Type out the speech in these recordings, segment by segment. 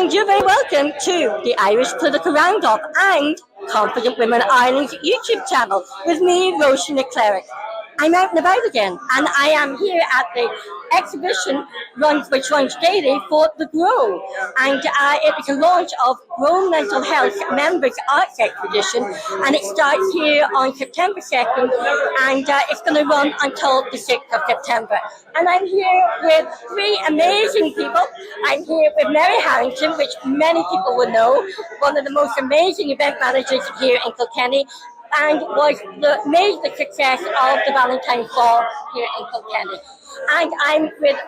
And you're very welcome to the Irish Political Roundup and Confident Women Ireland's YouTube channel with me, Roisin and Chleirigh. I'm out and about again, and I am here at the exhibition which runs daily for the Grow, and it is a launch of Grow Mental Health Members Arts Exhibition, and it starts here on September 2nd, and it's going to run until the 6th of September. And I'm here with three amazing people. I'm here with Mary Harrington, which many people will know, one of the most amazing event managers here in Kilkenny, and made the success of the Valentine Ball here in Kilkenny. And I'm with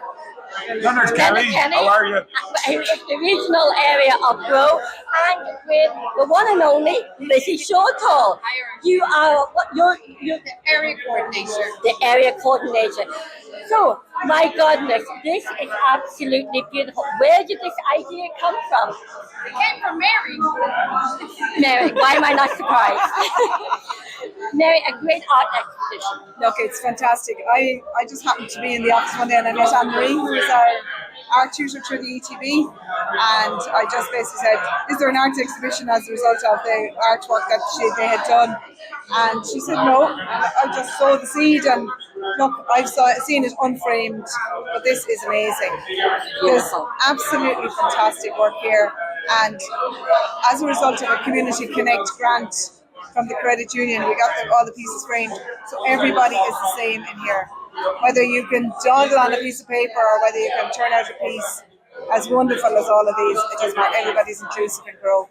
Leonard Kelly. How are you? The regional area of Grow, and with the one and only Mrs. Shortall. You are you're the area coordinator. The area coordinator. So, my goodness, this is absolutely beautiful. Where did this idea come from? It came from Mary. Mary, why am I not surprised? Mary, a great art exhibition. Look, it's fantastic. I just happened to be in the office one day and I met Anne-Marie, who is our art tutor through the ETB, and I just basically said, is there an art exhibition as a result of the artwork that they had done? And she said no, and I just sowed the seed, and look, I've seen it unframed, but this is amazing. There's absolutely fantastic work here, and as a result of a Community Connect grant from the credit union, we got all the pieces framed, so everybody is the same in here. Whether you can dawdle on a piece of paper or whether you can turn out a piece as wonderful as all of these, it doesn't matter. Everybody's inclusive and Grow.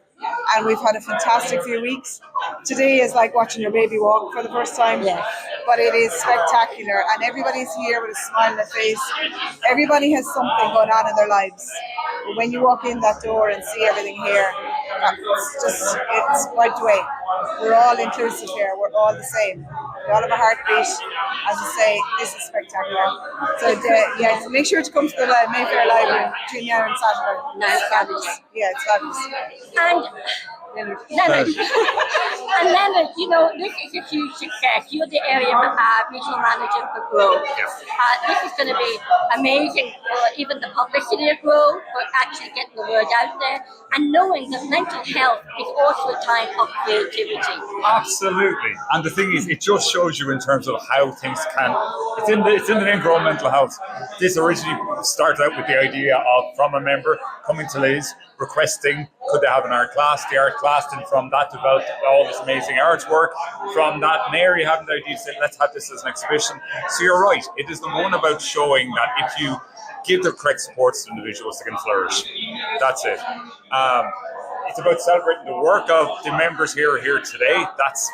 And we've had a fantastic few weeks. Today is like watching your baby walk for the first time, but it is spectacular, and everybody's here with a smile on their face. Everybody has something going on in their lives. But when you walk in that door and see everything here, it's wiped away. We're all inclusive here. We're all the same. We all have a heartbeat. As I say, this is spectacular. So make sure to come to the Mayfair Library between now and Saturday. No, it's fabulous. Yeah, it's fabulous. And Leonard. And Leonard, you know, this is a huge success. You're the area regional manager for Grow. This is going to be amazing for even the publicity of Grow, for actually getting the word out there, and knowing that mental health is also a time of creativity. Absolutely. And the thing is, it just shows you in terms of how things can. It's in the name Grow Mental Health. This originally started out with the idea of, from a member coming to Liz, requesting could they have an art class. The art class, and from that developed all this amazing artwork. From that, Mary having the idea, said, let's have this as an exhibition. So you're right, it is the one about showing that if you give the correct support to individuals, they can flourish. That's it. It's about celebrating the work of the members here today. That's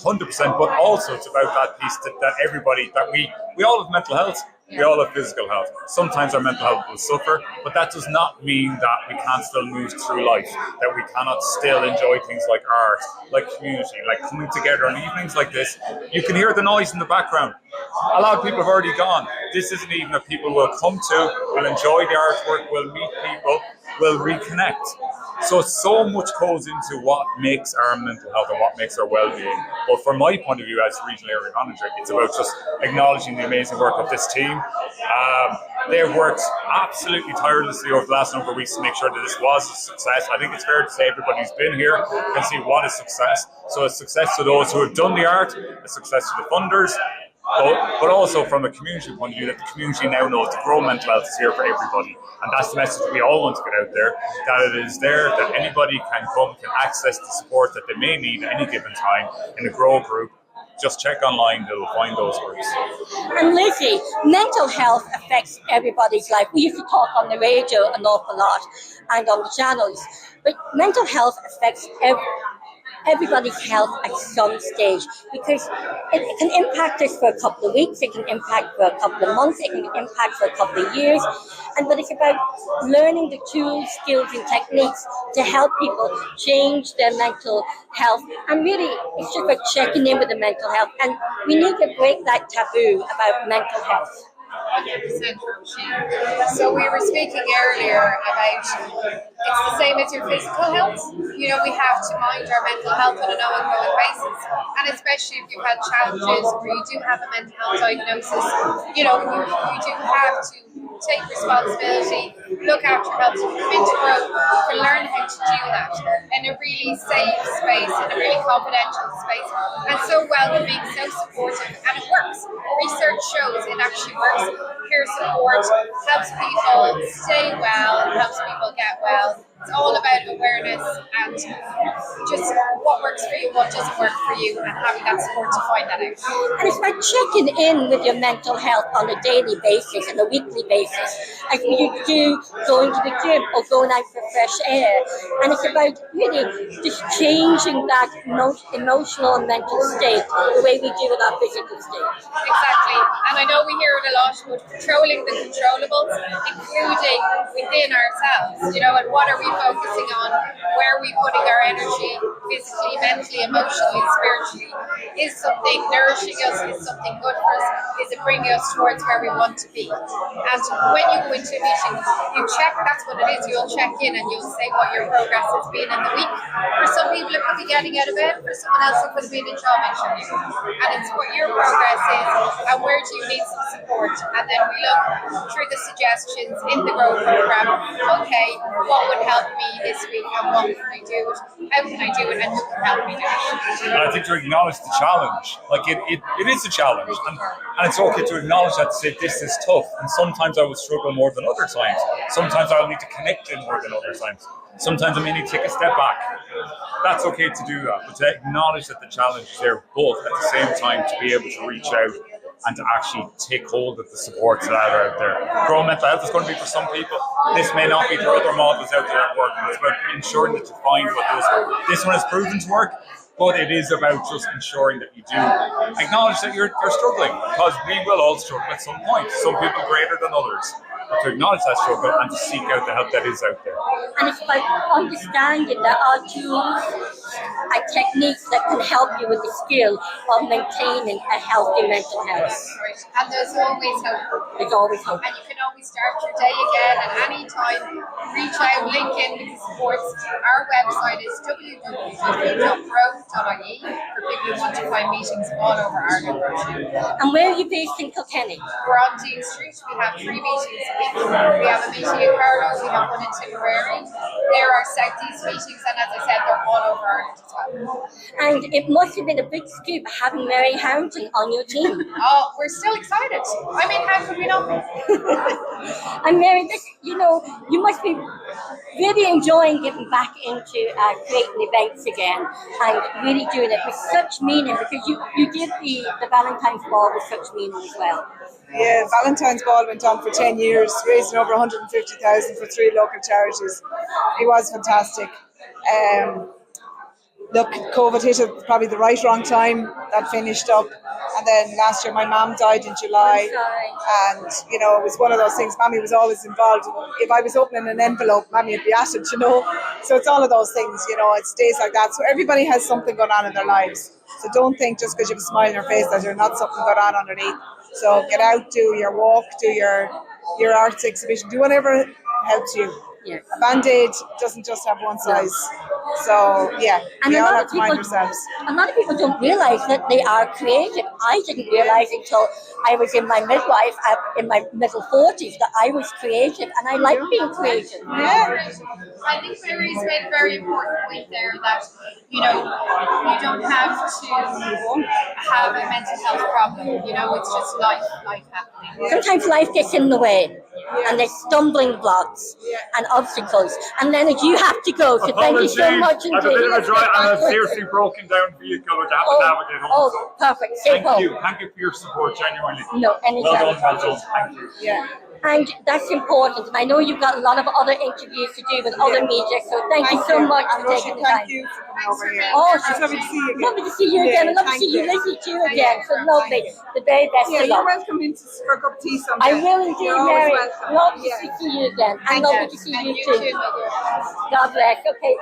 100%, but also it's about that piece that everybody, that we all have mental health. We all have physical health. Sometimes our mental health will suffer, but that does not mean that we can't still move through life, that we cannot still enjoy things like art, like community, like coming together on evenings like this. You can hear the noise in the background. A lot of people have already gone. This isn't even that people will come to, will enjoy the artwork, will meet people, will reconnect. So much goes into what makes our mental health and what makes our well-being. But from my point of view as regional area manager, it's about just acknowledging the amazing work of this team. They've worked absolutely tirelessly over the last number of weeks to make sure that this was a success. I think it's fair to say everybody who's been here can see what is success. So a success to those who have done the art, a success to the funders, but also from a community point of view, that the community now knows that Grow Mental Health is here for everybody. And that's the message we all want to get out there, that it is there, that anybody can come, can access the support that they may need at any given time in the Grow group. Just check online, they'll find those groups. And Lizzie, mental health affects everybody's life. We used to talk on the radio an awful lot and on the channels, but mental health affects everybody's health at some stage, because it can impact us for a couple of weeks, it can impact for a couple of months, it can impact for a couple of years, but it's about learning the tools, skills and techniques to help people change their mental health. And really, it's just about checking in with the mental health, and we need to break that taboo about mental health. 100% Roisin. So we were speaking earlier about it's the same as your physical health. You know, we have to mind our mental health on an ongoing basis, and especially if you've had challenges or you do have a mental health diagnosis, you know, you do have to take responsibility, look after your health. If you've been to Grow for really safe space and a really confidential space, and so welcoming, so supportive, and it works. Research shows it actually works. Peer support helps people stay well, helps people get well. It's all about awareness and just what works for you, what doesn't work for you, and having that support to find that out. And it's about checking in with your mental health on a daily basis and a weekly basis, as you do going to the gym or going out for fresh air. And it's about really just changing that emotional and mental state the way we do with our physical state. Exactly. And I know we hear it a lot, but controlling the controllables, including within ourselves, and what are we focusing on? Where are we putting our energy physically, mentally, emotionally, spiritually? Is something nourishing us? Is something good for us? Is it bringing us towards where we want to be? And when you go into a meeting, you check, that's what it is. You'll check in and you'll say what your progress has been in the week. For some people, it could be getting out of bed. For someone else, it could have been a job interview. And it's what your progress is and where do you need some support. And then we look through the suggestions in the Grow program. Okay, what would help me this week and what can I do it? How can I do it and who can help me do it? And I think to acknowledge the challenge, like it is a challenge, and it's okay to acknowledge that, to say this is tough, and sometimes I will struggle more than other times. Sometimes I'll need to connect in more than other times. Sometimes I may need to take a step back. That's okay to do that, but to acknowledge that the challenge is there both at the same time, to be able to reach out and to actually take hold of the supports that are out there. Grow mental health is going to be for some people. This may not be. There are other models out there that work. It's about ensuring that you find what does work. This one has proven to work, but it is about just ensuring that you do acknowledge that you're struggling, because we will all struggle at some point. Some people greater than others. But to acknowledge that struggle and to seek out the help that is out there. And it's about understanding there are tools and techniques that can help you with the skill of maintaining a healthy mental health. Right. And there's always hope. There's always hope. And you can always start your day again at any time. Reach out, link in with the supports. Our website is www.grow.ie for people who want to find meetings all over Ireland. And where are you based in Kilkenny? We're on Dean Street. We have 3 meetings a week. We have a meeting in Carlow. We have one in Chleirigh. There are Southeast meetings, and as I said, they're all over Ireland as well. And it must have been a big scoop having Mary Harrington on your team. Oh, we're still excited. I mean, how could we not be? And Mary, you must be really enjoying getting back into creating events again and really doing it with such meaning, because you did the Valentine's ball with such meaning as well. Yeah, Valentine's ball went on for 10 years, raising over 150,000 for 3 local charities. It was fantastic. Look, COVID hit at probably the wrong time. That finished up. And then last year my mum died in July. And, it was one of those things. Mammy was always involved. If I was opening an envelope, Mammy would be at it, So it's all of those things, it's days like that. So everybody has something going on in their lives. So don't think just because you have a smile on your face that there's not something going on underneath. So get out, do your walk, do your arts exhibition, do whatever helps you. Yeah. A Band-Aid doesn't just have one size. So, yeah, and we all have to mind ourselves. A lot of people don't realise that they are creative. I didn't realise until I was in my midlife, in my middle 40s, that I was creative, and I like being creative. Yeah. I think Mary's made a very important point there that, you don't have to have a mental health problem. It's just life happening. Sometimes life gets in the way. Yeah. And there's stumbling blocks and obstacles. And Leonard, you have to go. So thank you so much indeed. I have a bit of a dry and a seriously broken down vehicle which I have to navigate home. Oh, perfect. Safe home. Thank you for your support, genuinely. No, anytime. Well done. Thank you. Yeah. And that's important. And I know you've got a lot of other interviews to do with other media. So thank you so much for taking the time. Thank you for coming over here. Oh, it's lovely to see you again. Lovely to see you again. And lovely to see you, Lizzie, too, again. So lovely. The very best Yeah, of you're luck. welcome in for a cup of tea sometime. I will indeed, You're always Mary. welcome. Lovely Yeah. to see you again. And Thank lovely you. to see And you you too. too, my dear. God bless. Okay.